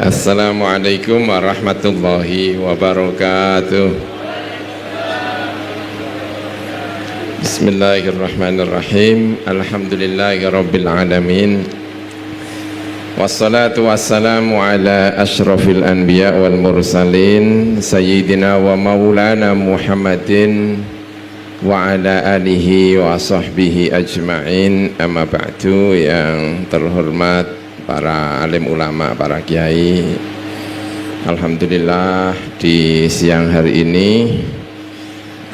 Assalamualaikum warahmatullahi wabarakatuh. Bismillahirrahmanirrahim. Alhamdulillahi rabbil alamin. Wassalatu wassalamu ala ashrafil anbiya wal mursalin sayyidina wa maulana Muhammadin wa ala alihi wa sahbihi ajma'in. Amma ba'du. Yang terhormat para alim ulama, para kiai, alhamdulillah di siang hari ini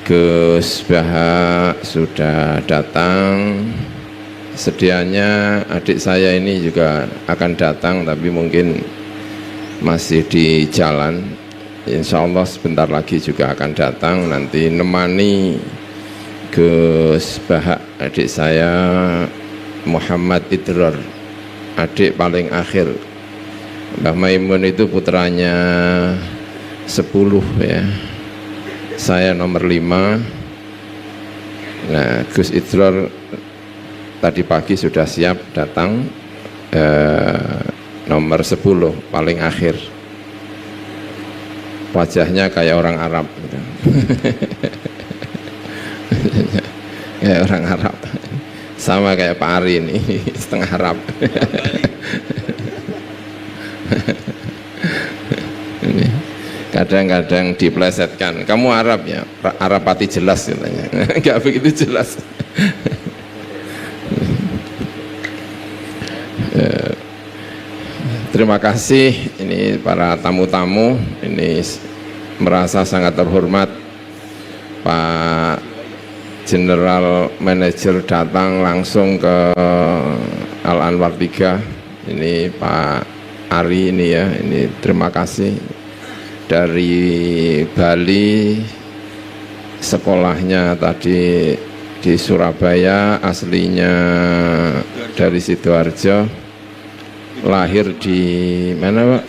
Gus Baha sudah datang. Sedianya adik saya ini juga akan datang, tapi mungkin masih di jalan. Insya Allah sebentar lagi juga akan datang, nanti nemani Gus Baha adik saya Muhammad Idror, adik paling akhir. Mbah Maimun itu putranya 10 ya, saya nomor 5. Nah, Gus Idror tadi pagi sudah siap datang, nomor 10 paling akhir. Wajahnya kayak orang Arab gitu. Kayak orang Arab, sama kayak Pak Ari ini, setengah Arab. Kadang-kadang diplesetkan, kamu Arab ya, Arab pati jelas katanya. Enggak begitu jelas. Terima kasih ini para tamu-tamu, ini merasa sangat terhormat Pak General Manager datang langsung ke Al Anwar 3. Ini Pak Ari ini ya, ini terima kasih dari Bali, sekolahnya tadi di Surabaya, aslinya dari Sidoarjo, lahir di mana Pak?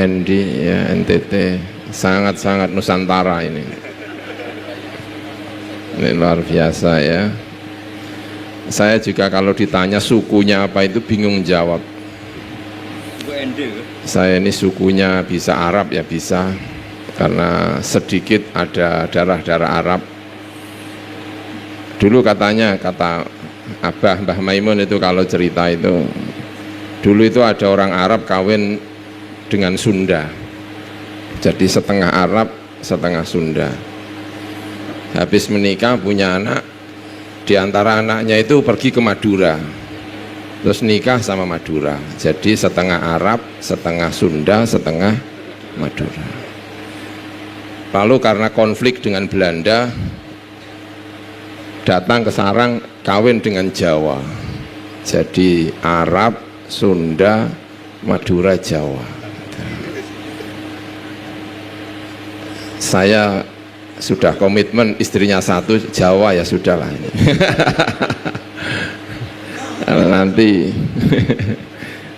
ND ya, NTT, sangat-sangat Nusantara ini. Ini luar biasa ya. Saya juga kalau ditanya sukunya apa itu bingung jawab. Saya ini sukunya bisa Arab ya bisa, karena sedikit ada darah-darah Arab. Dulu katanya, kata Abah Mbah Maimun itu kalau cerita itu, dulu itu ada orang Arab kawin dengan Sunda, jadi setengah Arab setengah Sunda. Habis menikah punya anak, di antara anaknya itu pergi ke Madura, terus nikah sama Madura, jadi setengah Arab setengah Sunda setengah Madura. Lalu karena konflik dengan Belanda, datang ke sarang kawin dengan Jawa, jadi Arab Sunda Madura Jawa. Saya sudah komitmen istrinya satu Jawa ya sudahlah ini. Kalau nanti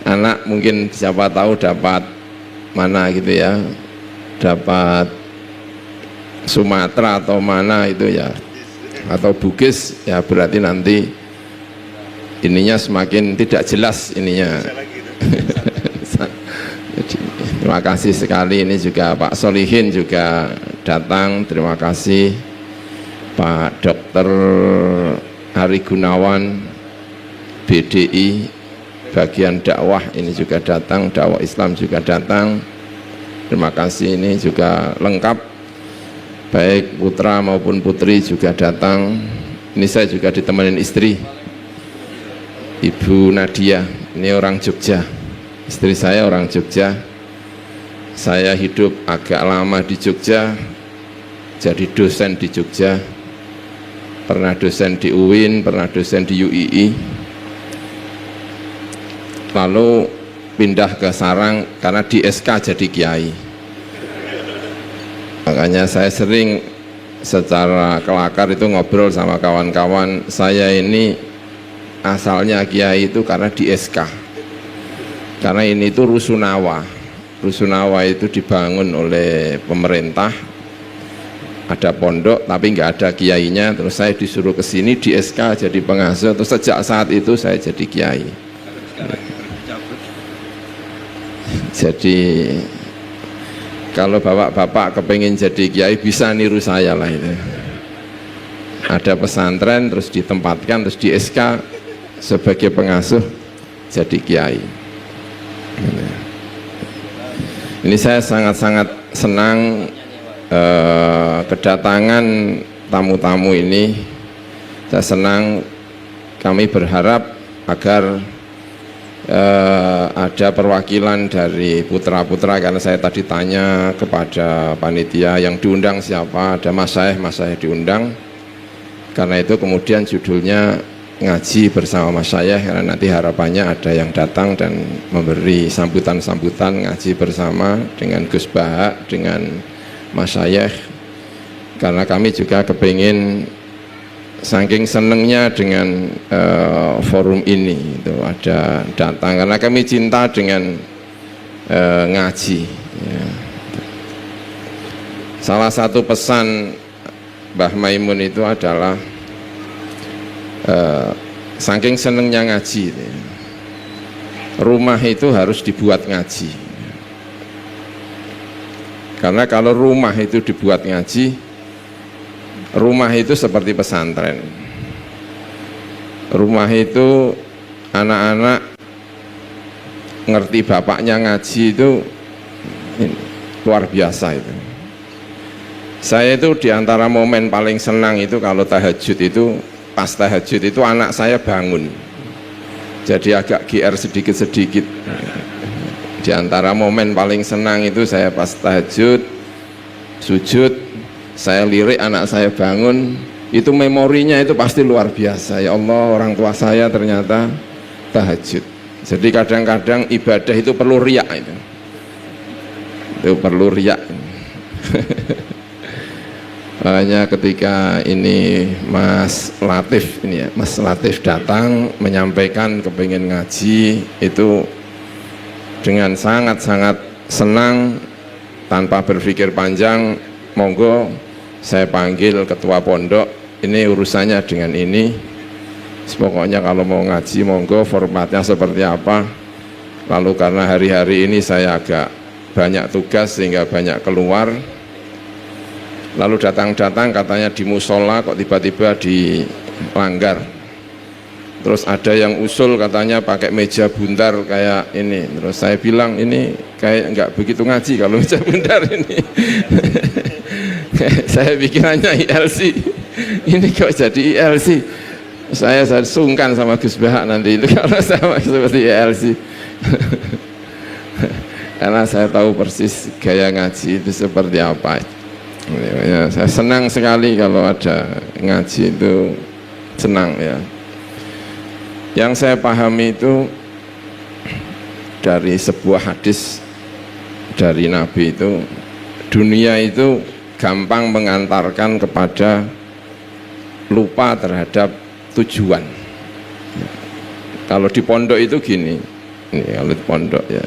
anak mungkin siapa tahu dapat mana gitu ya, dapat Sumatera atau mana itu ya, atau Bugis ya, berarti nanti ininya semakin tidak jelas ininya. Terima kasih sekali. Ini juga Pak Solihin juga datang, terima kasih. Pak Dr. Hari Gunawan BDI bagian dakwah ini juga datang, dakwah Islam juga datang, terima kasih. Ini juga lengkap, baik putra maupun putri juga datang. Ini saya juga ditemenin istri, Ibu Nadia, ini orang Jogja, istri saya orang Jogja. Saya hidup agak lama di Jogja, jadi dosen di Jogja, pernah dosen di UIN, pernah dosen di UII, lalu pindah ke sarang karena di SK jadi kiai. Makanya saya sering secara kelakar itu ngobrol sama kawan-kawan, saya ini asalnya kiai itu karena di SK, karena ini itu Rusunawa. Rusunawa itu dibangun oleh pemerintah, ada pondok tapi nggak ada kiainya, terus saya disuruh ke sini di SK jadi pengasuh, terus sejak saat itu saya jadi kiai. Jadi kalau bapak-bapak kepengen jadi kiai bisa niru saya lah itu. Ada pesantren terus ditempatkan terus di SK sebagai pengasuh jadi kiai. Ini saya sangat-sangat senang kedatangan tamu-tamu ini. Saya senang, kami berharap agar ada perwakilan dari putra-putra, karena saya tadi tanya kepada panitia yang diundang siapa, ada masyayikh diundang. Karena itu kemudian judulnya ngaji bersama masyayikh, karena nanti harapannya ada yang datang dan memberi sambutan-sambutan ngaji bersama dengan Gus Bahak, dengan masyayikh. Karena kami juga kepingin, saking senengnya dengan forum ini itu ada datang, karena kami cinta dengan ngaji ya. Salah satu pesan Mbah Maimun itu adalah saking senengnya ngaji itu, rumah itu harus dibuat ngaji. Karena kalau rumah itu dibuat ngaji, rumah itu seperti pesantren. Rumah itu anak-anak ngerti bapaknya ngaji itu luar biasa itu. Saya itu diantara momen paling senang itu kalau tahajud itu, pas tahajud itu anak saya bangun. Jadi agak GR sedikit-sedikit. Diantara momen paling senang itu saya pas tahajud, sujud, saya lirik anak saya bangun, itu memorinya itu pasti luar biasa. Ya Allah, orang tua saya ternyata tahajud. Jadi kadang-kadang ibadah itu perlu riak itu perlu riak. Makanya ketika ini Mas Latif ini ya, Mas Latif datang menyampaikan kepingin ngaji, itu dengan sangat-sangat senang tanpa berpikir panjang, monggo saya panggil ketua pondok, ini urusannya dengan ini. Pokoknya kalau mau ngaji monggo, formatnya seperti apa. Lalu karena hari-hari ini saya agak banyak tugas sehingga banyak keluar, lalu datang-datang katanya di musola kok tiba-tiba dilanggar. Terus ada yang usul katanya pakai meja bundar kayak ini. Terus saya bilang ini kayak nggak begitu ngaji kalau meja bundar ini. Saya pikirannya ILC, ini kok jadi ILC. Saya sungkan sama Gus Bahak nanti itu kalau sama seperti ILC. Karena saya tahu persis gaya ngaji itu seperti apa. Ya, saya senang sekali kalau ada ngaji itu, senang ya. Yang saya pahami itu dari sebuah hadis dari Nabi itu, dunia itu gampang mengantarkan kepada lupa terhadap tujuan. Kalau di pondok itu gini, ini kalau di pondok ya.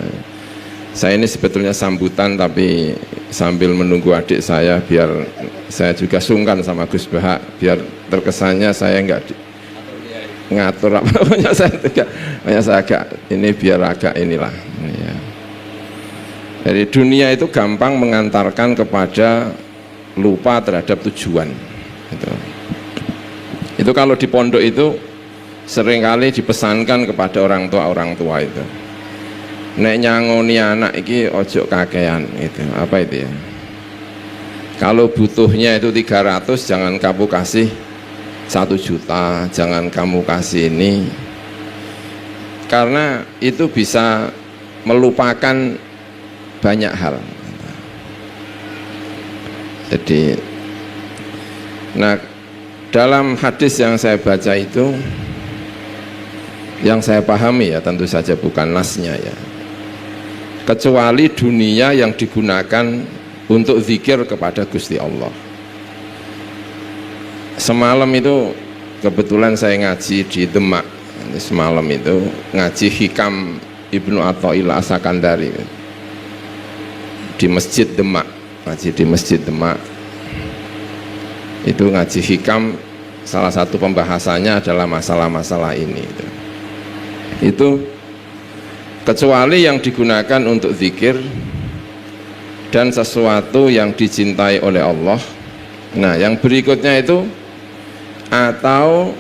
Saya ini sebetulnya sambutan tapi sambil menunggu adik saya biar saya juga sungkan sama Gus Bahak, biar terkesannya saya enggak ngatur apa pokoknya saya agak ini biar agak inilah ya. Jadi dunia itu gampang mengantarkan kepada lupa terhadap tujuan itu kalau di pondok itu seringkali dipesankan kepada orang tua itu, nek nyangoni anak iki ojo kakean itu, apa itu ya, kalau butuhnya itu 300 jangan kamu kasih 1 juta, jangan kamu kasih ini, karena itu bisa melupakan banyak hal. Jadi nah dalam hadis yang saya baca itu, yang saya pahami ya tentu saja bukan nasnya ya, kecuali dunia yang digunakan untuk zikir kepada Gusti Allah. Semalam itu kebetulan saya ngaji di Demak, semalam itu ngaji Hikam Ibnu Athaillah As-Sakandari di Masjid Demak, ngaji di Masjid Demak itu ngaji Hikam, salah satu pembahasannya adalah masalah-masalah ini itu kecuali yang digunakan untuk zikir dan sesuatu yang dicintai oleh Allah. Nah, yang berikutnya itu atau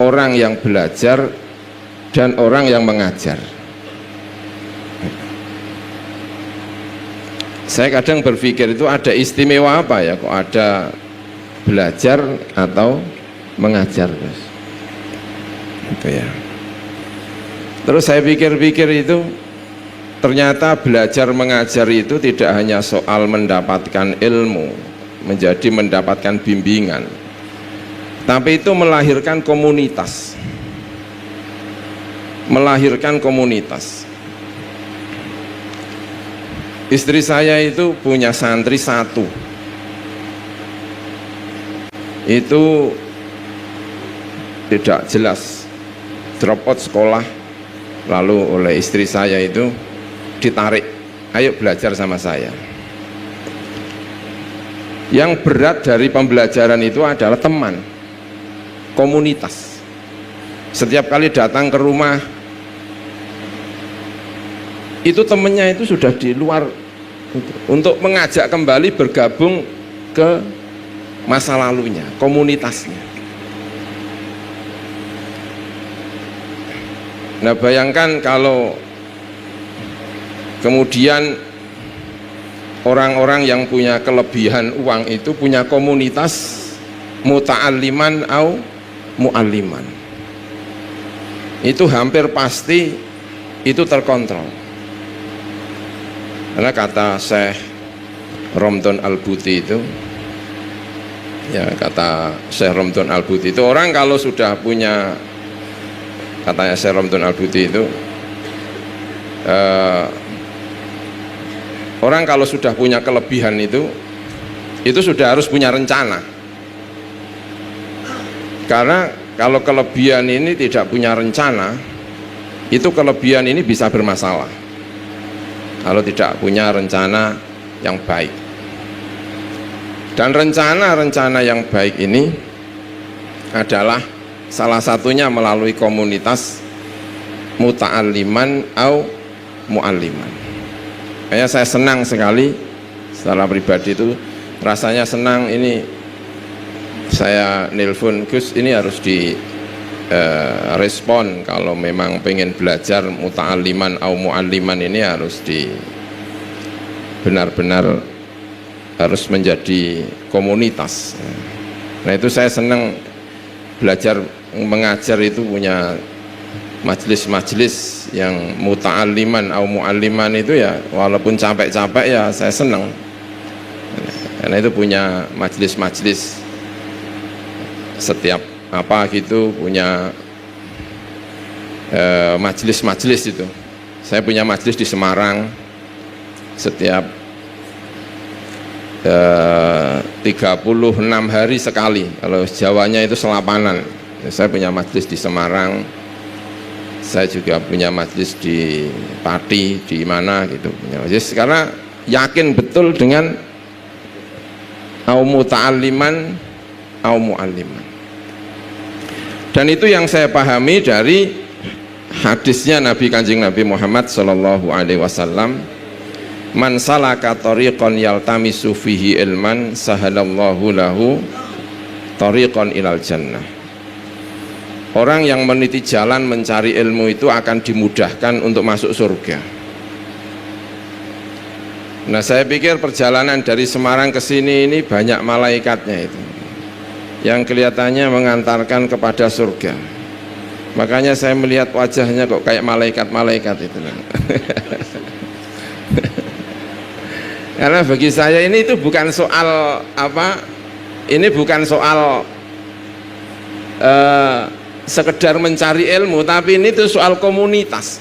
orang yang belajar dan orang yang mengajar. Saya kadang berpikir itu ada istimewa apa ya, kok ada belajar atau mengajar, Terus itu ya. Terus saya pikir-pikir itu ternyata belajar mengajar itu tidak hanya soal mendapatkan ilmu, menjadi mendapatkan bimbingan, tapi itu melahirkan komunitas. Melahirkan komunitas. Istri saya itu punya santri satu. Itu tidak jelas, drop out sekolah, lalu oleh istri saya itu ditarik, ayo belajar sama saya. Yang berat dari pembelajaran itu adalah teman, komunitas. Setiap kali datang ke rumah, itu temennya itu sudah di luar, untuk mengajak kembali bergabung ke masa lalunya, komunitasnya. Nah, bayangkan kalau kemudian orang-orang yang punya kelebihan uang itu punya komunitas muta'alliman au mu'alliman, itu hampir pasti itu terkontrol. Karena kata Syekh Romdon Al-Buti itu, ya kata Syekh Romdon Al-Buti itu, orang kalau sudah punya, katanya Syekh Romdon Al-Buti itu, orang kalau sudah punya kelebihan itu sudah harus punya rencana. Karena kalau kelebihan ini tidak punya rencana, itu kelebihan ini bisa bermasalah kalau tidak punya rencana yang baik. Dan rencana-rencana yang baik ini adalah salah satunya melalui komunitas muta'alliman au mu'alliman. Kayaknya saya senang sekali secara pribadi, itu rasanya senang. Ini saya nelpon, Gus, ini harus di respon kalau memang pengen belajar muta'alliman au mu'alliman ini harus benar-benar harus menjadi komunitas. Nah, itu saya senang belajar mengajar itu punya majelis-majelis yang muta'alliman au mu'alliman itu, ya walaupun capek-capek ya saya senang karena itu punya majelis-majelis setiap apa gitu, punya majelis-majelis itu. Saya punya majelis di Semarang setiap 36 hari sekali, kalau Jawanya itu selapanan. Saya punya majelis di Semarang, saya juga punya majelis di Pati, di mana gitu punya majelis, karena yakin betul dengan au muta'alliman au mu'alliman. Dan itu yang saya pahami dari hadisnya Kanjeng Nabi Muhammad sallallahu alaihi wasallam, man salaka tariqan yaltamisu fihi ilman sahalallahu lahu tariqan ilal jannah. Orang yang meniti jalan mencari ilmu itu akan dimudahkan untuk masuk surga. Nah, saya pikir perjalanan dari Semarang ke sini ini banyak malaikatnya itu, yang kelihatannya mengantarkan kepada surga. Makanya saya melihat wajahnya kok kayak malaikat-malaikat itu. Karena bagi saya ini itu bukan soal apa, ini bukan soal sekedar mencari ilmu, tapi ini tuh soal komunitas.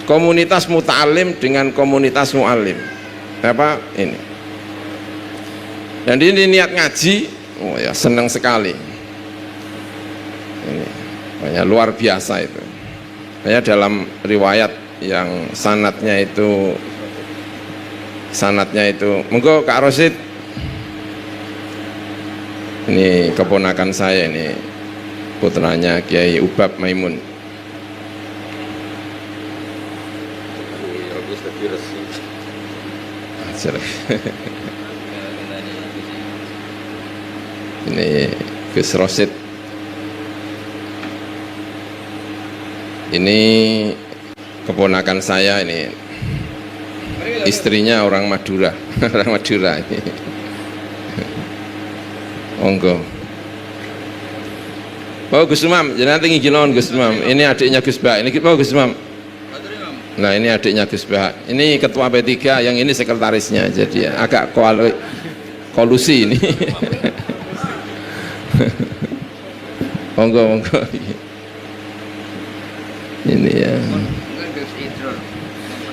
Komunitas muta'alim dengan komunitas mu'alim. Apa ini? Dan ini niat ngaji, oh ya senang sekali. Ini banyak luar biasa itu. Banyak dalam riwayat yang sanatnya itu monggo Kak Rosid, ini keponakan saya, ini putranya Kiai Ubab Maimun. Ini Gus Rosid. Ini keponakan saya ini. Istrinya orang Madura. Orang Madura ini. Monggo. Oh Gus Umam, jangan tinggi gilon Gus Umam. Ini adiknya Gus Bah. Ini mau Gus Umam. Nah ini adiknya Gus Bah. Ini ketua P3, yang ini sekretarisnya. Jadi agak kolusi ini. Monggo. Ini ya.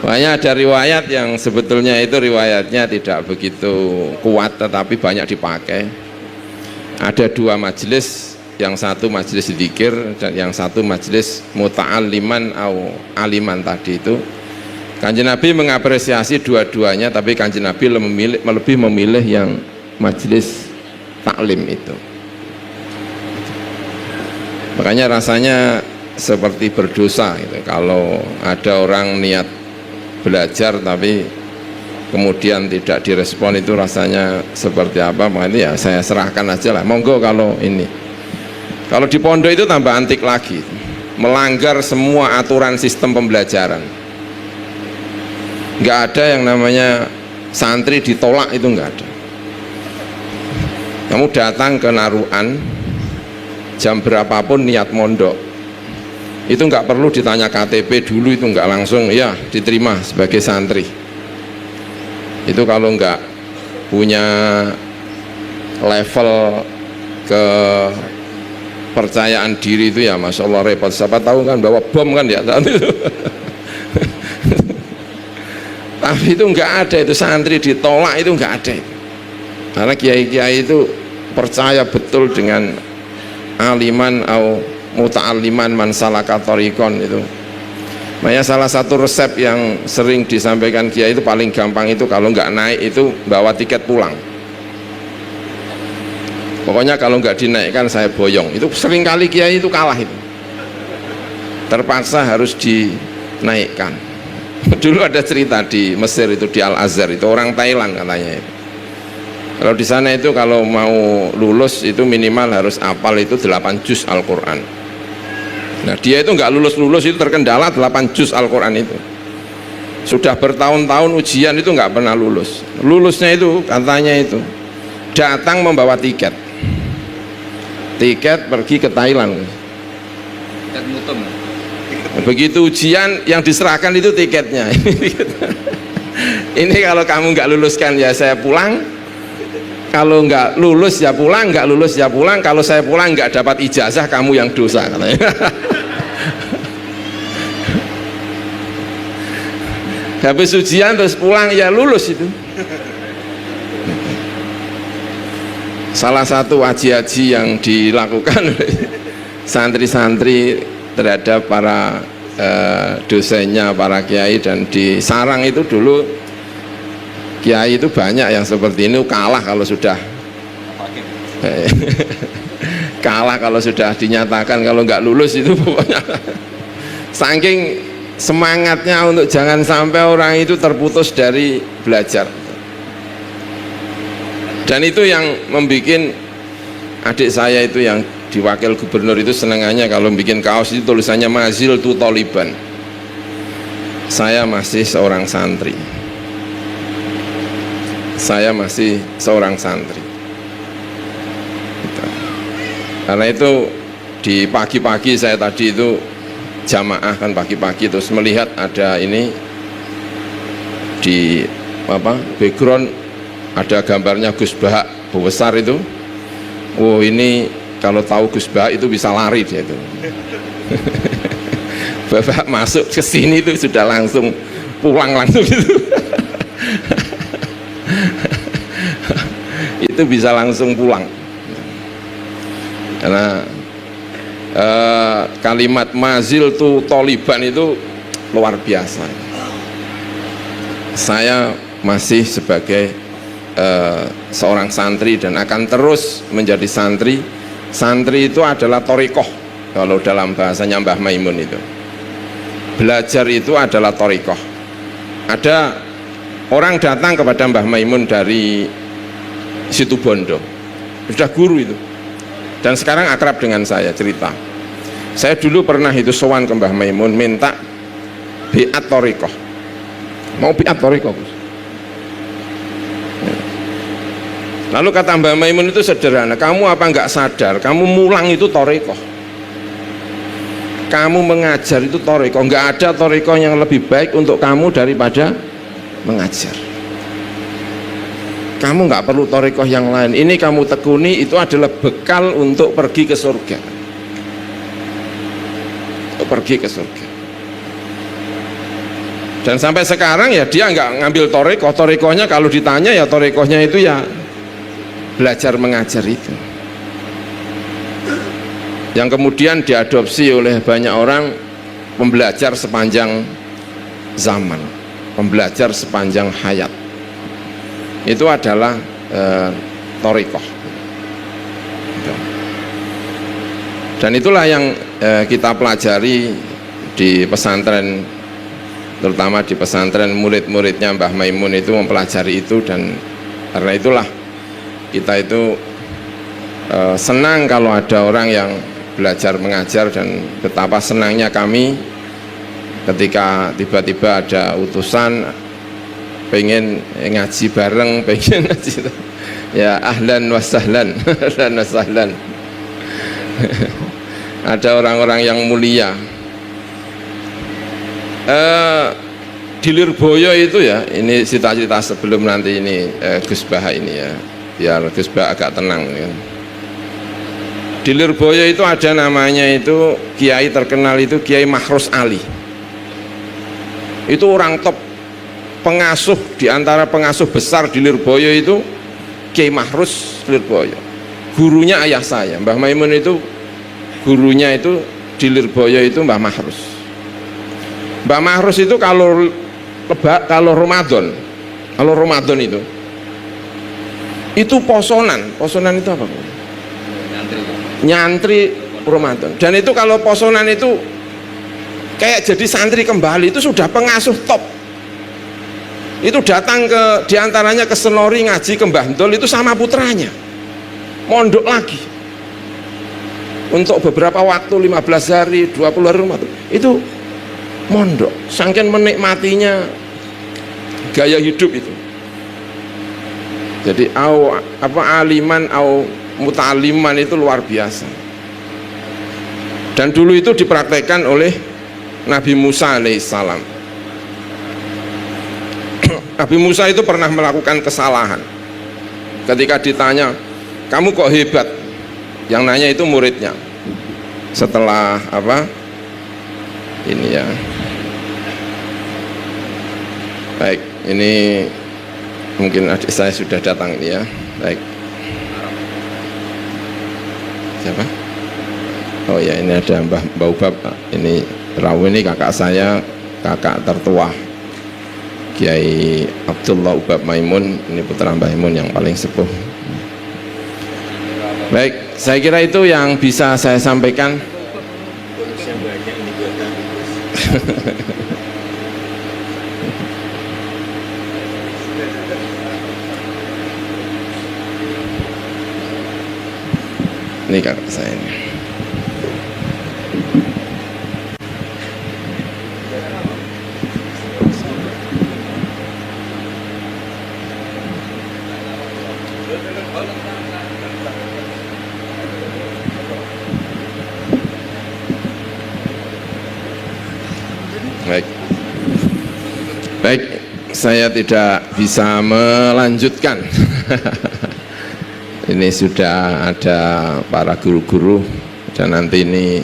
Banyak ada riwayat yang sebetulnya itu riwayatnya tidak begitu kuat, tetapi banyak dipakai. Ada dua majelis, yang satu majelis zikir dan yang satu majelis muta'alliman atau aliman tadi itu. Kanjeng Nabi mengapresiasi dua-duanya, tapi Kanjeng Nabi lebih memilih yang majelis taklim itu. Makanya rasanya seperti berdosa gitu, kalau ada orang niat belajar tapi kemudian tidak direspon, itu rasanya seperti apa. Makanya ya saya serahkan aja lah, monggo. Kalau ini, kalau di pondok itu tambah antik lagi, melanggar semua aturan sistem pembelajaran. Nggak ada yang namanya santri ditolak, itu nggak ada. Kamu datang ke Naruan jam berapapun niat mondok, itu nggak perlu ditanya KTP dulu, itu nggak langsung ya diterima sebagai santri. Itu kalau nggak punya level kepercayaan diri itu ya Masya Allah repot. Siapa tahu kan bawa bom kan ya saat itu. Tapi itu nggak ada, itu santri ditolak itu nggak ada. Karena kiai-kiai itu percaya betul dengan aliman atau muta'alliman man salaka thariqon itu. Makanya salah satu resep yang sering disampaikan kiai itu paling gampang itu, kalau nggak naik itu bawa tiket pulang. Pokoknya kalau nggak dinaikkan saya boyong. Itu sering kali kiai itu kalah itu. Terpaksa harus dinaikkan. Dulu ada cerita di Mesir itu, di Al Azhar itu, orang Thailand katanya itu. Kalau di sana itu kalau mau lulus itu minimal harus hafal itu 8 juz Al-Quran. Nah dia itu nggak lulus-lulus, itu terkendala 8 juz Al-Quran itu. Sudah bertahun-tahun ujian itu nggak pernah lulus. Lulusnya itu katanya itu datang membawa tiket pergi ke Thailand. Begitu ujian yang diserahkan itu tiketnya. Ini kalau kamu nggak luluskan ya saya pulang. Kalau nggak lulus ya pulang, nggak lulus ya pulang. Kalau saya pulang nggak dapat ijazah, kamu yang dosa katanya. Habis ujian terus pulang ya lulus itu. Salah satu haji-haji yang dilakukan santri-santri terhadap para dosennya, para kiai, dan di sarang itu dulu kiai itu banyak yang seperti ini, kalah kalau sudah kalah kalau sudah dinyatakan kalau nggak lulus itu pokoknya. Saking semangatnya untuk jangan sampai orang itu terputus dari belajar. Dan itu yang membuat adik saya itu yang di wakil gubernur itu senangannya kalau bikin kaos itu tulisannya mazil tu taliban. Saya masih seorang santri. Saya masih seorang santri. Gitu. Karena itu di pagi-pagi saya tadi itu jamaah kan pagi-pagi, terus melihat ada ini di apa background ada gambarnya Gus Bah besar itu. Oh ini kalau tahu Gus Bah itu bisa lari dia itu. Bapak masuk ke sini itu sudah langsung pulang langsung gitu. Itu bisa langsung pulang. Karena kalimat mazil tu taliban itu luar biasa. Saya masih sebagai seorang santri dan akan terus menjadi santri. Santri itu adalah thariqah kalau dalam bahasanya Mbah Maimun itu. Belajar itu adalah thariqah. Ada orang datang kepada Mbah Maimun dari Situbondo, sudah guru itu, dan sekarang akrab dengan saya. Cerita, saya dulu pernah itu sowan ke Mbah Maimun minta biat thariqah, mau biat thariqah. Lalu kata Mbah Maimun itu sederhana, kamu apa enggak sadar, kamu mulang itu thariqah, kamu mengajar itu thariqah, enggak ada thariqah yang lebih baik untuk kamu daripada mengajar. Kamu enggak perlu thariqah yang lain, ini kamu tekuni, itu adalah bekal untuk pergi ke surga, untuk pergi ke surga. Dan sampai sekarang ya dia enggak ngambil thariqah, thariqahnya kalau ditanya ya thariqahnya itu ya belajar mengajar itu, yang kemudian diadopsi oleh banyak orang, pembelajar sepanjang zaman, pembelajar sepanjang hayat, itu adalah thariqah. Dan itulah yang kita pelajari di pesantren, terutama di pesantren murid-muridnya Mbah Maimun itu mempelajari itu. Dan karena itulah kita itu senang kalau ada orang yang belajar mengajar, dan betapa senangnya kami ketika tiba-tiba ada utusan pengen ngaji bareng, pengen ngaji ya ahlan wa sahlan ahlan wa sahlan. Ada orang-orang yang mulia di Lirboyo itu ya, ini cita-cita sebelum nanti ini Gus Baha ini ya, biar Gus Baha agak tenang ya. Di Lirboyo itu ada namanya itu kiai terkenal itu Kiai Mahrus Ali. Itu orang top pengasuh, di antara pengasuh besar di Lirboyo itu Kiai Mahrus Lirboyo. Gurunya ayah saya, Mbah Maimun itu gurunya itu di Lirboyo itu Mbah Mahrus. Mbah Mahrus itu kalau Ramadan itu posonan itu apa? Nyantri Ramadan. Dan itu kalau posonan itu kayak jadi santri kembali, itu sudah pengasuh top. Itu datang ke diantaranya ke Senori ngaji ke Mbah Ndol itu sama putranya, mondok lagi untuk beberapa waktu, 15 hari 20 hari Ramadan itu mondok, saking menikmatinya gaya hidup itu. Jadi aliman muta'aliman itu luar biasa. Dan dulu itu dipraktekkan oleh Nabi Musa alaihissalam. Nabi Musa itu pernah melakukan kesalahan. Ketika ditanya, kamu kok hebat? Yang nanya itu muridnya. Setelah ini ya. Baik, ini mungkin adik saya sudah datang ini ya. Baik. Siapa? Oh ya, ini ada Mbah Ubab. Ini Rawi, ini kakak saya, kakak tertua Kiai Abdullah Ubab Maimun. Ini putra Mbah Maimun yang paling sepuh. Baik, saya kira itu yang bisa saya sampaikan. Ini kakak saya ini. Baik, saya tidak bisa melanjutkan. Ini sudah ada para guru-guru, dan nanti ini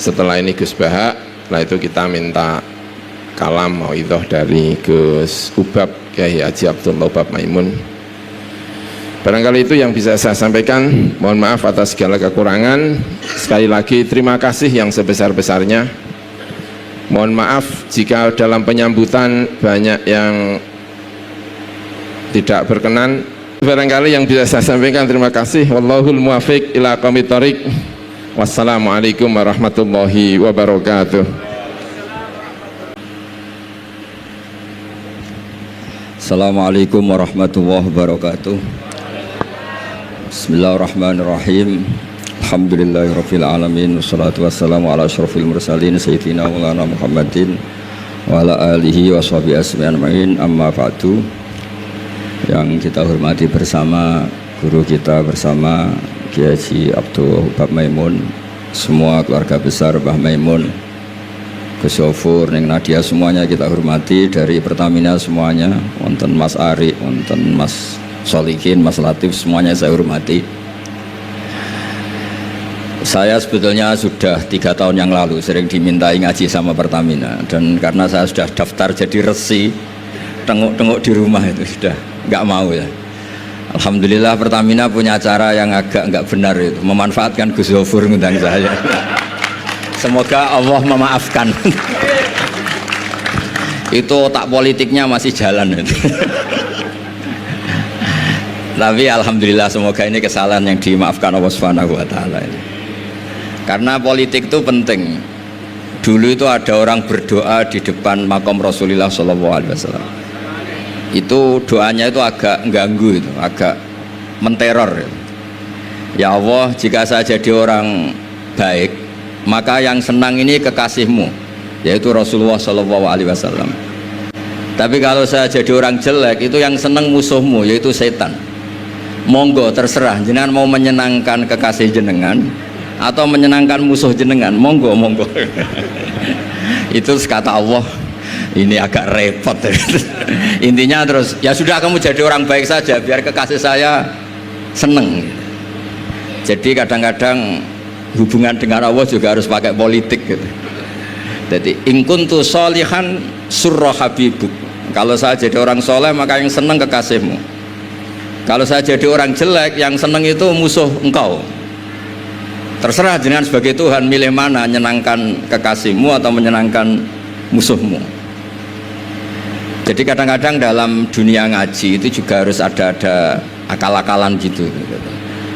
setelah ini Gus Baha, setelah itu kita minta kalam mauidhah dari Gus Ubab, Kiai Haji Abdullah Ubab Maimun. Barangkali itu yang bisa saya sampaikan. Mohon maaf atas segala kekurangan. Sekali lagi terima kasih yang sebesar-besarnya. Mohon maaf jika dalam penyambutan banyak yang tidak berkenan. Barangkali yang bisa saya sampaikan, terima kasih. Wallahul muwaffiq ila aqwamit thoriq. Wassalamualaikum warahmatullahi wabarakatuh. Assalamualaikum warahmatullahi wabarakatuh. Bismillahirrahmanirrahim. Alhamdulillahirabbil alamin wassalatu wassalamu ala asyrofil mursalin sayyidina maulana Muhammadin wa ala alihi washabihi ajmain. Amma ba'du. Yang kita hormati bersama guru kita bersama Kiai Haji Abdul Wahab Maimun, semua keluarga besar Mbah Maimun, Gus Yofur, Neng Nadia, semuanya kita hormati, dari Pertamina semuanya, wonten Mas Ari, wonten Mas Solikin, Mas Latif, semuanya saya hormati. Saya sebetulnya sudah 3 tahun yang lalu sering dimintai ngaji sama Pertamina, dan karena saya sudah daftar jadi resi, tengok-tengok di rumah itu sudah nggak mau ya. Alhamdulillah Pertamina punya cara yang agak nggak benar itu, memanfaatkan Gus Yofur ngundang saya. Semoga Allah memaafkan. Itu otak politiknya masih jalan itu. Tapi alhamdulillah semoga ini kesalahan yang dimaafkan Allah Subhanahu wa taala. Karena politik itu penting. Dulu itu ada orang berdoa di depan makam Rasulullah SAW. Itu doanya itu agak mengganggu, itu agak menteror. Ya Allah, jika saya jadi orang baik, maka yang senang ini kekasihmu, yaitu Rasulullah SAW. Tapi kalau saya jadi orang jelek, itu yang senang musuhmu, yaitu setan. Monggo terserah, jenengan mau menyenangkan kekasih jenengan atau menyenangkan musuh jenengan, monggo monggo. Itu kata Allah, ini agak repot. Intinya terus, ya sudah kamu jadi orang baik saja, biar kekasih saya seneng. Jadi kadang-kadang hubungan dengan Allah juga harus pakai politik gitu. Jadi in kuntu sholihan surra habibuk. Kalau saya jadi orang soleh maka yang senang kekasihmu. Kalau saya jadi orang jelek yang senang itu musuh engkau. Terserah jenengan sebagai Tuhan milih mana, menyenangkan kekasihmu atau menyenangkan musuhmu. Jadi kadang-kadang dalam dunia ngaji itu juga harus ada akal-akalan gitu.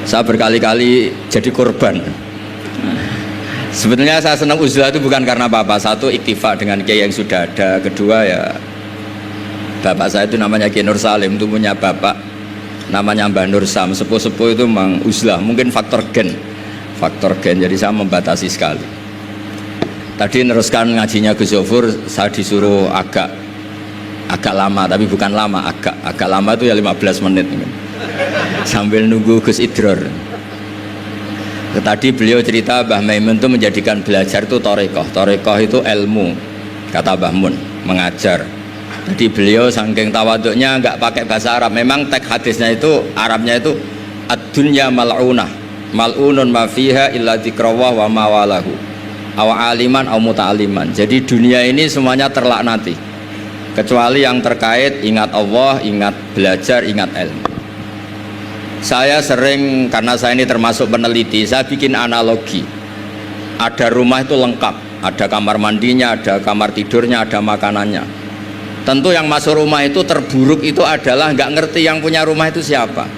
Saya berkali-kali jadi korban. Sebetulnya saya senang uzlah itu bukan karena apa-apa. Satu, iktifa dengan kiai yang sudah ada. Kedua, ya bapak saya itu namanya Kiai Nur Salim, itu punya bapak namanya Mbah Nur Sam. Sepuh-sepuh itu memang uzlah. Mungkin faktor gen, jadi saya membatasi sekali. Tadi neruskan ngajinya Gus Yofur, saya disuruh agak lama, tapi bukan lama, agak lama itu ya 15 menit sambil nunggu Gus Idror. Tadi beliau cerita Mbah Maimun itu menjadikan belajar itu Torekoh itu ilmu, kata Mbah Mun, mengajar. Jadi beliau saking tawaduknya nggak pakai bahasa Arab. Memang teks hadisnya itu Arabnya itu ad-dunya mal'unah, mal'unun ma fiha illa dzikrawah wa mawalahu aw aliman aw muta'aliman. Jadi dunia ini semuanya terlaknati kecuali yang terkait ingat Allah, ingat belajar, ingat ilmu. Saya sering, karena saya ini termasuk peneliti, saya bikin analogi. Ada rumah itu lengkap, ada kamar mandinya, ada kamar tidurnya, ada makanannya. Tentu yang masuk rumah itu terburuk itu adalah nggak ngerti yang punya rumah itu siapa.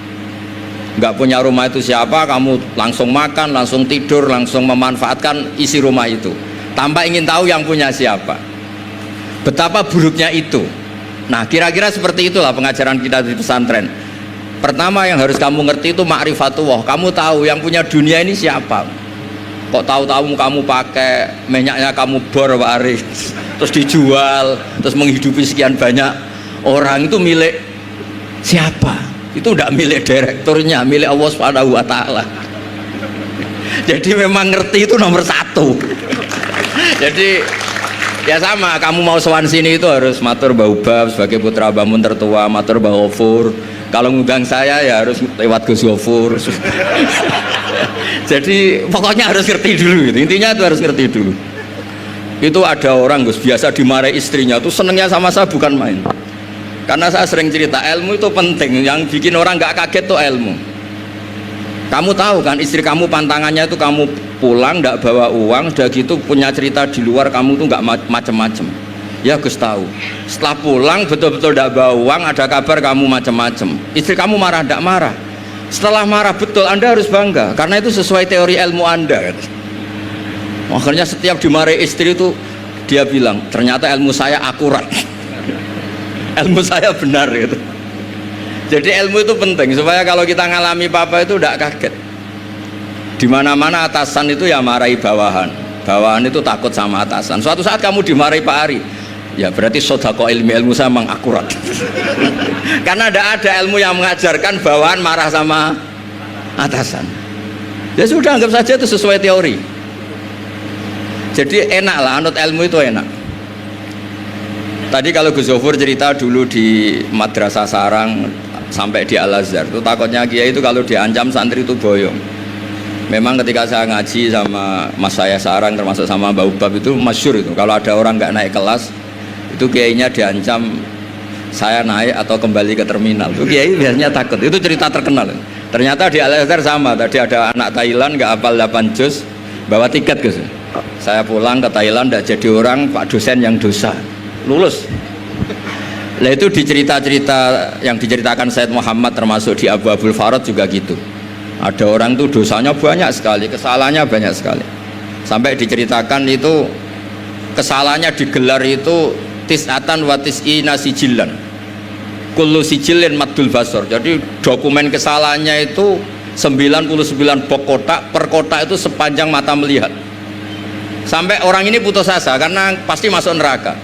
Nggak punya rumah itu siapa, kamu langsung makan, langsung tidur, langsung memanfaatkan isi rumah itu tanpa ingin tahu yang punya siapa. Betapa buruknya itu. Nah, kira-kira seperti itulah pengajaran kita di pesantren. Pertama yang harus kamu ngerti itu ma'rifatullah. Kamu tahu yang punya dunia ini siapa. Kok tahu-tahu kamu pakai minyaknya kamu bor waris, terus dijual, terus menghidupi sekian banyak orang, itu milik siapa? Itu tidak milik direkturnya, milik Allah Subhanahu wa taala. Jadi memang ngerti itu nomor 1. Jadi ya sama, kamu mau sowan sini itu harus matur Mbah Ubab sebagai putra Mbah Mun tertua, matur Mbah Ghafur. Kalau ngundang saya ya harus lewat Gus Yofur. Jadi pokoknya harus ngerti dulu gitu. Intinya itu harus ngerti dulu. Itu ada orang Gus biasa dimarahi istrinya tuh senengnya sama saya bukan main. Karena saya sering cerita ilmu itu penting. Yang bikin orang nggak kaget tuh ilmu. Kamu tahu kan istri kamu pantangannya itu kamu pulang nggak bawa uang, sudah gitu punya cerita di luar kamu tuh nggak macem-macem. Ya Gus tahu. Setelah pulang betul-betul tidak bawa uang, ada kabar kamu macam-macam. Istri kamu marah tidak marah. Setelah marah betul, Anda harus bangga karena itu sesuai teori ilmu Anda. Makanya setiap dimarahi istri itu dia bilang ternyata ilmu saya akurat. ilmu saya benar gitu. Jadi ilmu itu penting supaya kalau kita ngalami apa itu tidak kaget. Di mana-mana atasan itu ya marahi bawahan, bawahan itu takut sama atasan. Suatu saat kamu dimarahi Pak Ari, ya berarti sodako ilmu saya memang akurat. Karena tidak ada ilmu yang mengajarkan bawahan marah sama atasan. Ya sudah, anggap saja itu sesuai teori. Jadi enak lah, anut ilmu itu enak. Tadi kalau Gus Zofur cerita dulu di Madrasah Sarang sampai di Al-Azhar itu takutnya kiai itu kalau diancam santri itu boyong. Memang ketika saya ngaji sama mas saya Sarang termasuk sama Mbak Ubab itu masyhur itu kalau ada orang nggak naik kelas itu kiainya diancam saya naik atau kembali ke terminal. Itu kiai biasanya takut. Itu cerita terkenal. Ternyata di Al-Azhar sama. Tadi ada anak Thailand nggak hafal 8 juz bawa tiket Gus. Saya pulang ke Thailand tidak jadi orang, Pak dosen yang dosa lulus. Nah itu di cerita-cerita yang diceritakan Said Muhammad termasuk di Abu Abdul Farad juga gitu. Ada orang tuh dosanya banyak sekali, kesalahannya banyak sekali. Sampai diceritakan itu kesalahannya digelar itu tis'atan wa tis'ina sijilan. Kullu sijilin maddul basor. Jadi dokumen kesalahannya itu 99 bok kotak, per kotak itu sepanjang mata melihat. Sampai orang ini putus asa karena pasti masuk neraka.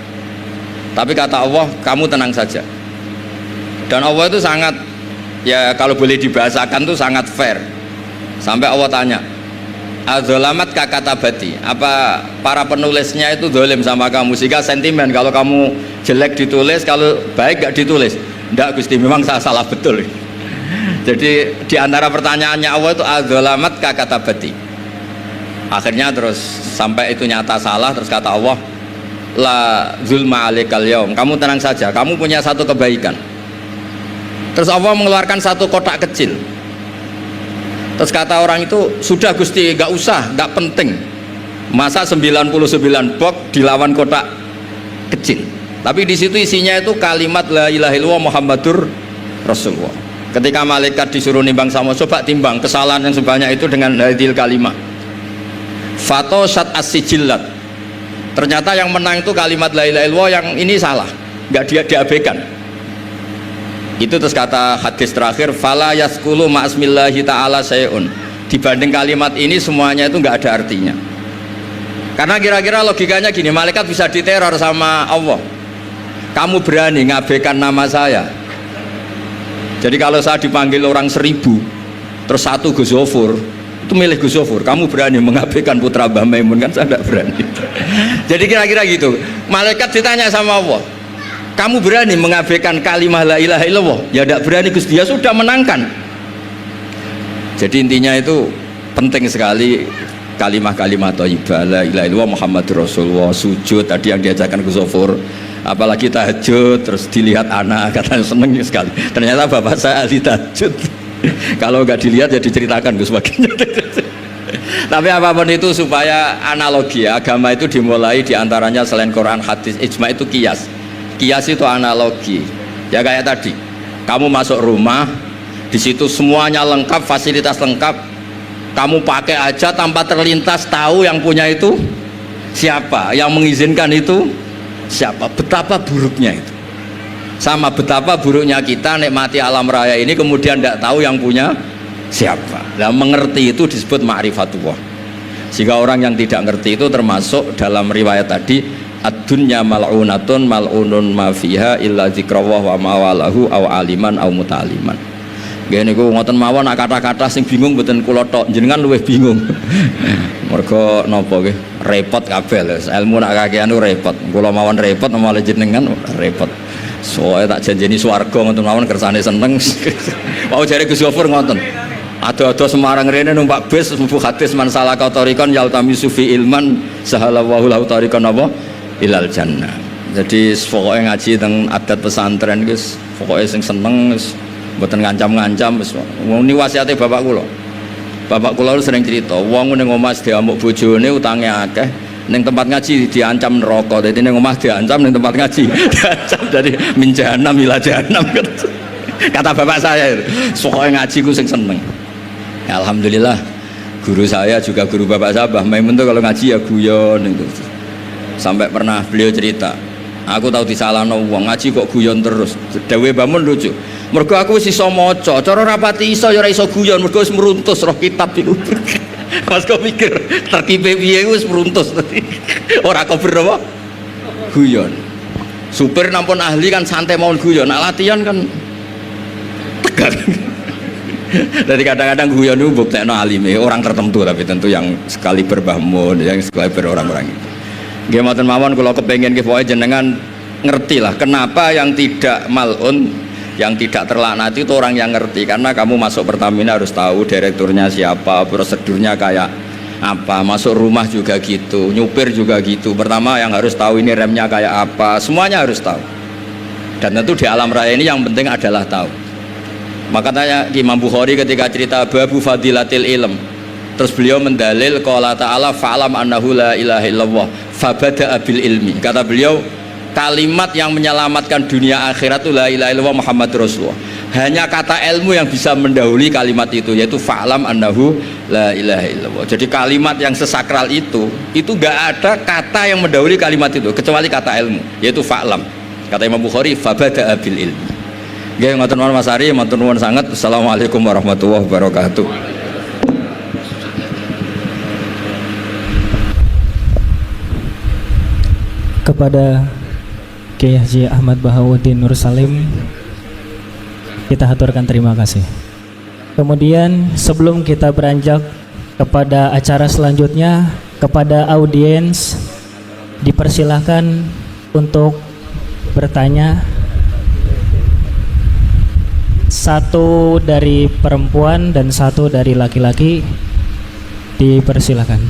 Tapi kata Allah, kamu tenang saja. Dan Allah itu sangat, ya kalau boleh dibahasakan itu sangat fair. Sampai Allah tanya, adzolamat kakatabati, apa para penulisnya itu dolim sama kamu sehingga sentimen kalau kamu jelek ditulis, kalau baik gak ditulis. Enggak Gusti, memang saya salah betul. Jadi diantara pertanyaannya Allah itu adzolamat kakatabati. Akhirnya terus sampai itu nyata salah, terus kata Allah, la zulma alaikal yaum, kamu tenang saja, kamu punya satu kebaikan. Terus Allah mengeluarkan satu kotak kecil. Terus kata orang itu, sudah Gusti, gak usah, gak penting. Masa 99 box dilawan kotak kecil. Tapi di situ isinya itu kalimat la ilaha illallah Muhammadur Rasulullah. Ketika malaikat disuruh nimbang sama, coba timbang kesalahan yang sebanyak itu dengan hadil kalimat. Fatosat as-sijillat. Ternyata yang menang itu kalimat la ilaha illallah, yang ini salah, nggak dia diabaikan. Itu terus kata hadis terakhir, fala yaskulu ma'asmillahi ta'ala sayun. Dibanding kalimat ini semuanya itu nggak ada artinya. Karena kira-kira logikanya gini, malaikat bisa diteror sama Allah. Kamu berani ngabaikan nama saya. Jadi kalau saya dipanggil orang 1000, terus satu Gus Zofur, itu milih Gus Zofur, kamu berani mengabaikan putra Mbah Maimun? Kan saya tidak berani. Jadi kira-kira gitu, malaikat ditanya sama Allah, kamu berani mengabaikan kalimah la ilaha illallah? Ya tidak berani Gus, dia sudah menangkan. Jadi intinya itu penting sekali kalimah-kalimah thayyibah la ilaha illallah Muhammadur Rasulullah. Sujud tadi yang diajarkan Gus Zofur, apalagi tahajud, terus dilihat anak, katanya seneng sekali. Ternyata bapak saya ahli tahajud. Kalau nggak dilihat ya diceritakan Gus baginya. Tapi apapun itu supaya analogi ya, agama itu dimulai diantaranya selain Quran, hadis, ijma itu kias. Kias itu analogi. Ya kayak tadi, kamu masuk rumah, di situ semuanya lengkap, fasilitas lengkap, kamu pakai aja tanpa terlintas tahu yang punya itu siapa, yang mengizinkan itu siapa. Betapa buruknya itu. Sama betapa buruknya kita nikmati alam raya ini kemudian tidak tahu yang punya siapa. Nah, mengerti itu disebut ma'rifatullah. Sehingga orang yang tidak ngerti itu termasuk dalam riwayat tadi, ad-dunya mal'unatun mal'unun ma fiha illa dzikrawah wa mawalahu au aliman au mutaliman. Nggih niku ngoten mawon, kata-kata sing bingung mboten kula tok, jenengan luwih bingung. Mergo napa nggih? Repot kabeh lho. Ilmu nak kakean repot. Kula mawon repot malah jenengan repot. Soalnya tak janjeni swarga ngoten mawon kersane seneng. Wau jare Gus Zofur ngoten. Ado-ado Semarang rene numpak bis mlebu hadis man salaka tariqan yaltamisu fi ilman sahalallahu lahu tariqan apa ilal jannah. Jadi pokoke ngaji teng adat pesantren guys, pokoke sing seneng wis mboten ngancam-ngancam wis. Ini wasiate bapak kula. Bapak kula sering cerita, wong ning omah diamuk bojone utange akeh, ning tempat ngaji diancam neraka. Dadi ning omah diancam, ning tempat ngaji diancam, dari min jahanam ila jahanam. Kata bapak saya itu, pokoknya ngaji ku sing seneng. Alhamdulillah guru saya juga guru bapak saya Mbah Maimun tuh kalau ngaji ya guyon itu. Sampai pernah beliau cerita, Aku tahu disalahno wong ngaji kok guyon terus. Dewe Mbah Mun lucu. Mergo aku wis iso maca, cara rapati iso ya ora iso guyon, mergo wis meruntus roh kitab iku. Mas kok mikir tertibe piye wis meruntus. Ora kober apa? Guyon. Supir nampun ahli kan santai mawon guyon, nak latihan kan tegang. Jadi kadang-kadang guyon itu buktekno alime orang tertentu, tapi tentu yang sekali Mbah Mun, yang sekali orang-orang itu. Nggih mboten mawon kula kepengin nggih pokoke jenengan ngerti lah kenapa yang tidak malun, yang tidak terlaknati itu orang yang ngerti, karena kamu masuk Pertamina harus tahu direkturnya siapa, prosedurnya kayak apa, masuk rumah juga gitu, nyupir juga gitu. Pertama yang harus tahu ini remnya kayak apa, semuanya harus tahu. Dan tentu di alam raya ini yang penting adalah tahu. Makanya Imam Bukhari ketika cerita babu fadilatil ilm, terus beliau mendalil qala ta'ala fa'lam annahu la ilaha illallah fabada'a bil ilmi. Kata beliau kalimat yang menyelamatkan dunia akhirat itu la ilaha illallah Muhammadur Rasulullah. Hanya kata ilmu yang bisa mendahului kalimat itu, yaitu fa'lam annahu la ilaha illallah. Jadi kalimat yang sesakral itu gak ada kata yang mendahului kalimat itu kecuali kata ilmu, yaitu fa'lam. Kata Imam Bukhari fabada'a bil ilmi. Nggih ngoten mawon Mas Ari, matur nuwun sanget. Assalamualaikum warahmatullahi wabarakatuh. Kepada Kiai Haji Ahmad Bahauddin Nur Salim kita haturkan terima kasih. Kemudian sebelum kita beranjak kepada acara selanjutnya, kepada audiens dipersilahkan untuk bertanya. Satu dari perempuan dan satu dari laki-laki dipersilahkan.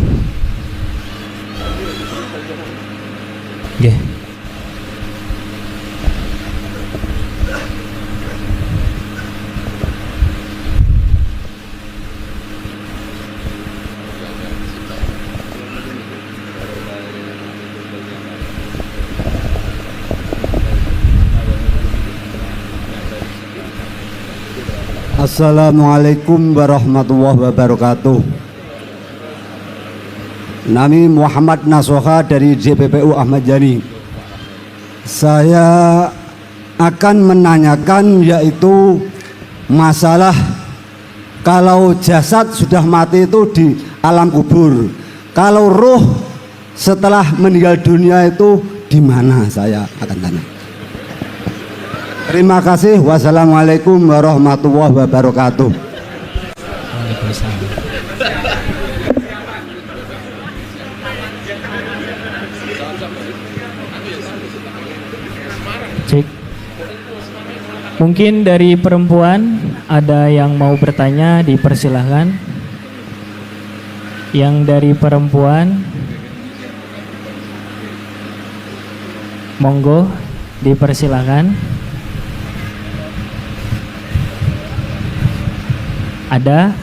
Oke. Assalamualaikum warahmatullahi wabarakatuh. Nami Muhammad Nasoha dari JPPU Ahmad Yani. Saya akan menanyakan yaitu masalah kalau jasad sudah mati itu di alam kubur, kalau ruh setelah meninggal dunia itu di mana, saya akan tanya. Terima kasih. Wassalamualaikum warahmatullahi wabarakatuh. Cek. Mungkin dari perempuan ada yang mau bertanya, dipersilahkan. Yang dari perempuan, monggo dipersilahkan. Ada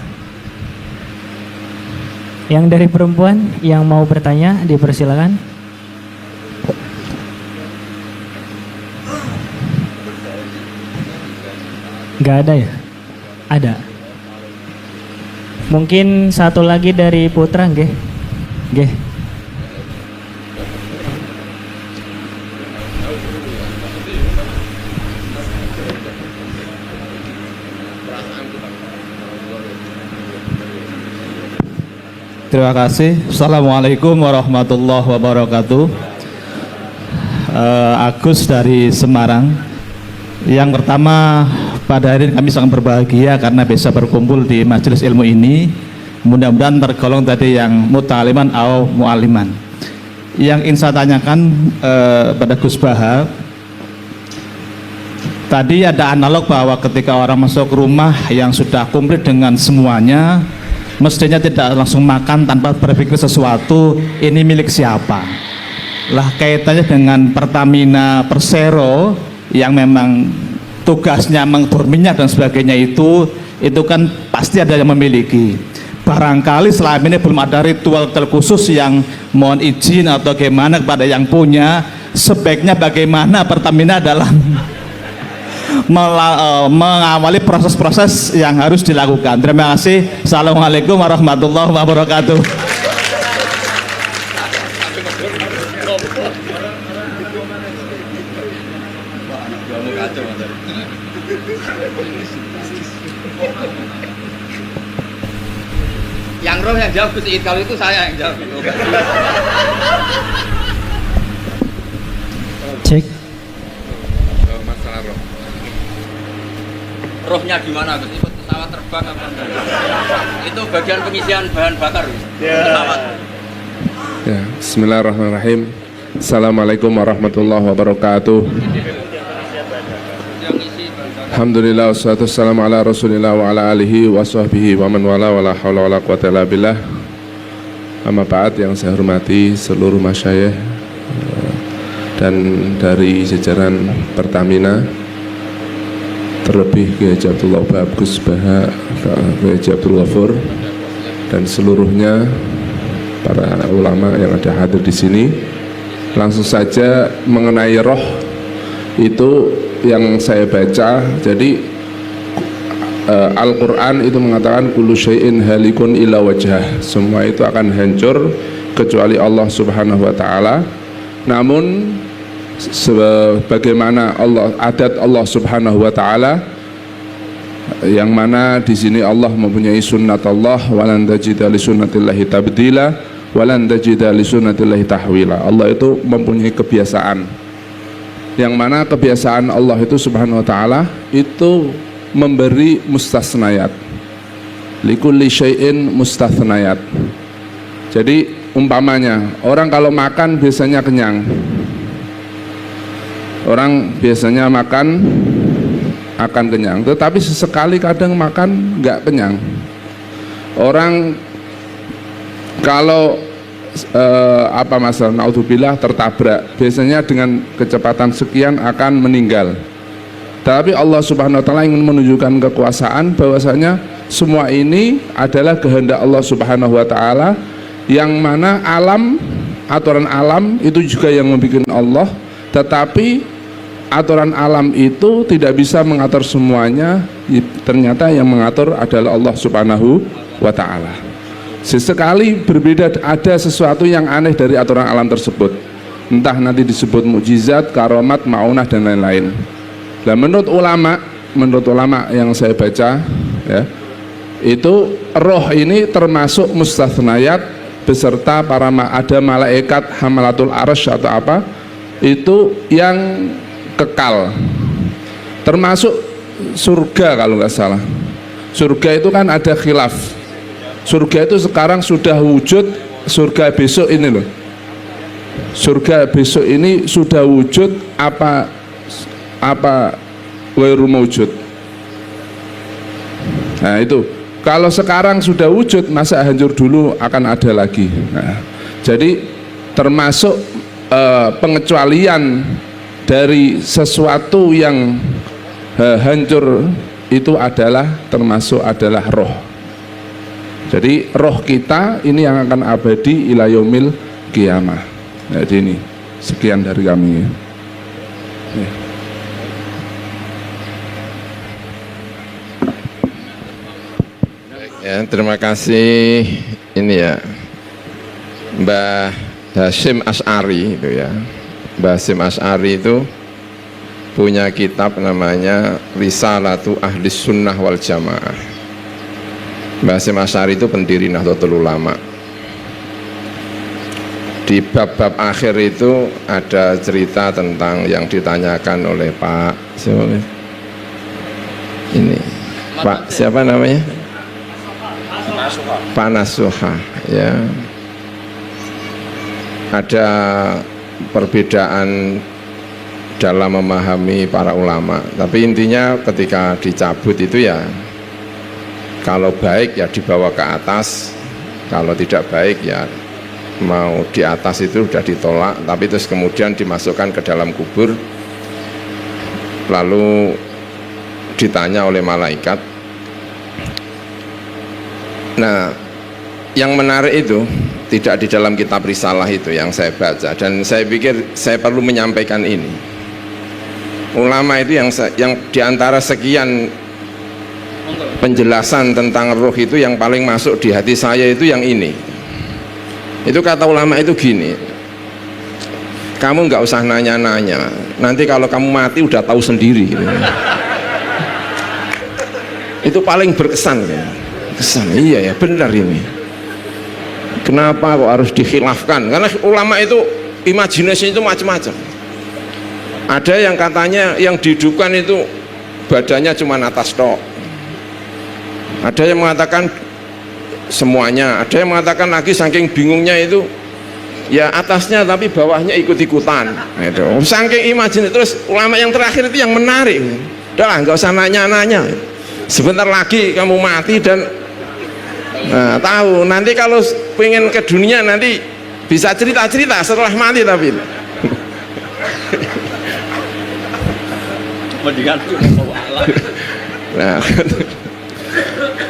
yang dari perempuan yang mau bertanya, dipersilakan. Nggak ada ya? Ada. Mungkin satu lagi dari putra, nggih. Nggih. Terima kasih. Assalamualaikum warahmatullahi wabarakatuh. Agus dari Semarang. Yang pertama, pada hari ini kami sangat berbahagia karena bisa berkumpul di majelis ilmu ini. Mudah-mudahan tergolong tadi yang muta'aliman atau mu'aliman. Yang ingin saya tanyakan pada Gus Baha, tadi ada analog bahwa ketika orang masuk rumah yang sudah komplit dengan semuanya, mestinya tidak langsung makan tanpa berpikir sesuatu ini milik siapa. Lah kaitannya dengan Pertamina Persero yang memang tugasnya mengebor minyak dan sebagainya itu kan pasti ada yang memiliki. Barangkali selama ini belum ada ritual khusus yang mohon izin atau bagaimana kepada yang punya, sebaiknya bagaimana Pertamina dalam mengawali proses-proses yang harus dilakukan. Terima kasih. Assalamualaikum warahmatullahi wabarakatuh. Yang roh yang jawab Gus Iid, kalau itu saya yang jawab itu. Cek. Masalah roh. Rohnya gimana Gus? Ikut pesawat terbang apa enggak? Itu bagian pengisian bahan bakar pesawat. Ya, bismillahirrahmanirrahim. Assalamualaikum warahmatullahi wabarakatuh. Yang isi bahan bakar. Alhamdulillah wassalatu wassalamu ala Rasulillah wa ala alihi wa sahbihi wa man wala wala haula wala quwata illa billah. Amma ba'd, yang saya hormati seluruh masyayikh dan dari jajaran Pertamina, terlebih Kiai Haji Abdullah Bagus Baha, Kiai Haji Abdul Ghafur, dan seluruhnya para ulama yang ada hadir di sini. Langsung saja mengenai roh itu yang saya baca. Jadi Al-Quran itu mengatakan kullu syai'in halikun illa wajhah, semua itu akan hancur kecuali Allah Subhanahu wa taala. Namun sebagaimana adat Allah Subhanahu wa taala, yang mana di sini Allah mempunyai sunnat Allah, walan tajida li sunnatillahi tabdila walan tajida li sunnatillahi tahwila. Allah itu mempunyai kebiasaan, yang mana kebiasaan Allah itu Subhanahu wa taala itu memberi mustasnayat. Likulli syai'in mustasnayat. Jadi umpamanya orang kalau makan biasanya kenyang. Orang biasanya makan akan kenyang, tetapi sesekali kadang makan nggak kenyang. Orang kalau naudzubillah tertabrak, biasanya dengan kecepatan sekian akan meninggal. Tapi Allah Subhanahu wa taala ingin menunjukkan kekuasaan bahwasanya semua ini adalah kehendak Allah Subhanahu wa taala, yang mana aturan alam itu juga yang membuat Allah, tetapi aturan alam itu tidak bisa mengatur semuanya. Ternyata yang mengatur adalah Allah Subhanahu wa taala. Sesekali berbeda, ada sesuatu yang aneh dari aturan alam tersebut, entah nanti disebut mukjizat, karomat, maunah dan lain-lain. Nah, menurut ulama yang saya baca ya, itu roh ini termasuk mustathnayat beserta ada malaikat hamalatul arsy atau apa, itu yang kekal, termasuk surga kalau nggak salah. Surga itu kan ada khilaf. Surga itu sekarang sudah wujud, surga besok ini loh. Surga besok ini sudah wujud apa ghairu mawjud. Nah itu kalau sekarang sudah wujud, masa hancur dulu akan ada lagi. Nah, jadi termasuk pengecualian dari sesuatu yang hancur itu termasuk adalah roh. Jadi roh kita ini yang akan abadi ila yaumil qiyamah. Jadi ini sekian dari kami. Ya, terima kasih ini ya Mbah Hasyim Asy'ari itu ya. Mbah Hasyim Asy'ari itu punya kitab namanya Risalatu Ahlis Sunnah wal Jamaah. Mbah Hasyim Asy'ari itu pendiri Nahdlatul Ulama. Di bab-bab akhir itu ada cerita tentang yang ditanyakan oleh Pak ini Pak siapa namanya? Pak Nasuha ya. Ada perbedaan dalam memahami para ulama, tapi intinya ketika dicabut itu ya, kalau baik ya dibawa ke atas, kalau tidak baik ya mau di atas itu sudah ditolak, tapi terus kemudian dimasukkan ke dalam kubur, lalu ditanya oleh malaikat. Nah, yang menarik itu tidak di dalam kitab Risalah itu yang saya baca, dan saya pikir saya perlu menyampaikan ini. Ulama itu yang diantara sekian penjelasan tentang roh itu yang paling masuk di hati saya itu yang ini. Itu kata ulama itu gini, kamu nggak usah nanya-nanya, nanti kalau kamu mati udah tahu sendiri gitu. itu paling berkesan ya. Kesan, iya ya benar ini. Kenapa kok harus dikhilafkan? Karena ulama itu imajinasi itu macam-macam. Ada yang katanya yang dihidupkan itu badannya cuma atas tok. Ada yang mengatakan semuanya. Ada yang mengatakan lagi saking bingungnya itu ya atasnya tapi bawahnya ikut-ikutan. Itu saking imajinasi. Terus ulama yang terakhir itu yang menarik. Udahlah nggak usah nanya-nanya. Sebentar lagi kamu mati dan tahu nanti kalau pengen ke dunia nanti bisa cerita-cerita setelah mati tapi.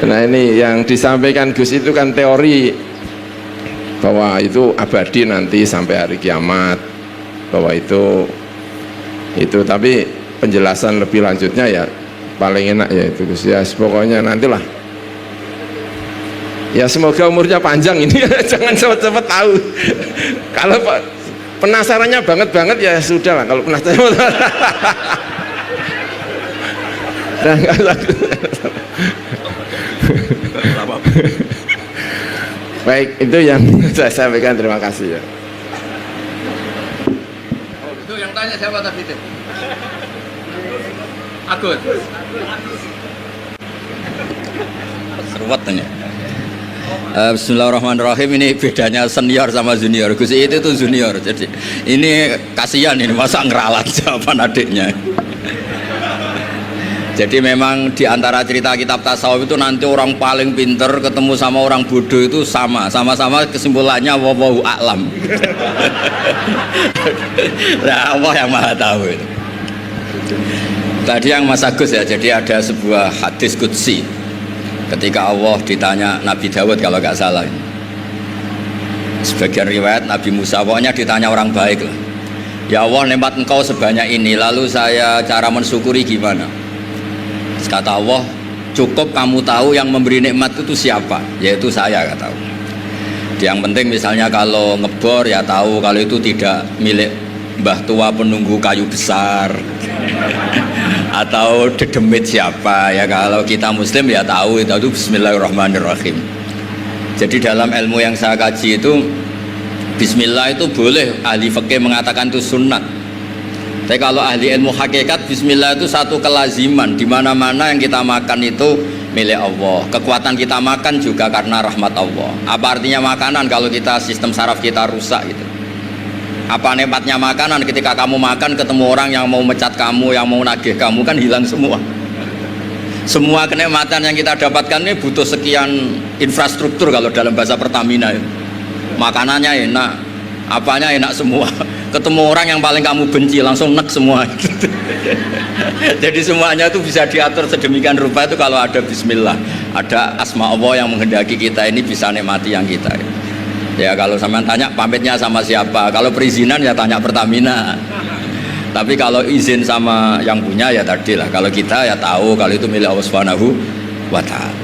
Nah ini yang disampaikan Gus itu kan teori bahwa itu abadi nanti sampai hari kiamat, bahwa itu tapi penjelasan lebih lanjutnya ya paling enak ya itu Gus ya, pokoknya nantilah ya, semoga umurnya panjang ini. Jangan cepet-cepet tahu. Kalau penasarannya banget ya sudah lah, kalau penasaran nah, baik, itu yang saya sampaikan. Terima kasih ya. Itu yang tanya siapa tadi itu? Agus. Seruat tanya. Bismillahirrahmanirrahim. Ini bedanya senior sama junior. Gus itu tuh junior. Jadi ini kasihan ini masa ngeralat jawaban adiknya. Jadi memang di antara cerita kitab tasawuf itu nanti orang paling pinter ketemu sama orang bodoh itu sama-sama kesimpulannya wallahu a'lam. Nah, Allah yang maha tahu itu. Tadi yang Mas Agus ya, jadi ada sebuah hadis qudsi ketika Allah ditanya Nabi Dawud kalau nggak salah, sebagian riwayat Nabi Musa, pokoknya ditanya orang baik lah, ya Allah nikmat engkau sebanyak ini lalu saya cara mensyukuri gimana? Kata Allah, cukup kamu tahu yang memberi nikmat itu siapa, yaitu saya, kata Allah. Yang penting misalnya kalau ngebor ya tahu kalau itu tidak milik mbah tua penunggu kayu besar atau dedemit siapa ya, kalau kita muslim ya tahu itu bismillahirrahmanirrahim. Jadi dalam ilmu yang saya kaji itu bismillah itu boleh, ahli fikih mengatakan itu sunnat. Tapi kalau ahli ilmu hakikat bismillah itu satu kelaziman, di mana-mana yang kita makan itu milik Allah. Kekuatan kita makan juga karena rahmat Allah. Apa artinya makanan kalau kita sistem saraf kita rusak gitu? Apa nikmatnya makanan ketika kamu makan ketemu orang yang mau mecat kamu, yang mau nagih kamu, kan hilang semua. Semua kenikmatan yang kita dapatkan ini butuh sekian infrastruktur kalau dalam bahasa Pertamina itu. Makanannya enak, apanya enak semua. Ketemu orang yang paling kamu benci langsung nek semua. Jadi semuanya itu bisa diatur sedemikian rupa itu kalau ada bismillah, ada asma Allah yang menghendaki kita ini bisa nikmati yang kita. Ya kalau sampean tanya pamitnya sama siapa, kalau perizinan ya tanya Pertamina. Tapi kalau izin sama yang punya ya tadi lah, kalau kita ya tahu kalau itu milik Allah Subhanahu wa Ta'ala.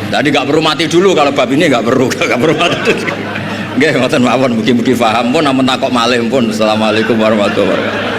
Tadi nggak perlu mati dulu, kalau bab ini nggak perlu mati dulu. Nggih, ngoten mawon, mugi-mugi paham pun, namun takok malih pun. Assalamualaikum warahmatullahi wabarakatuh.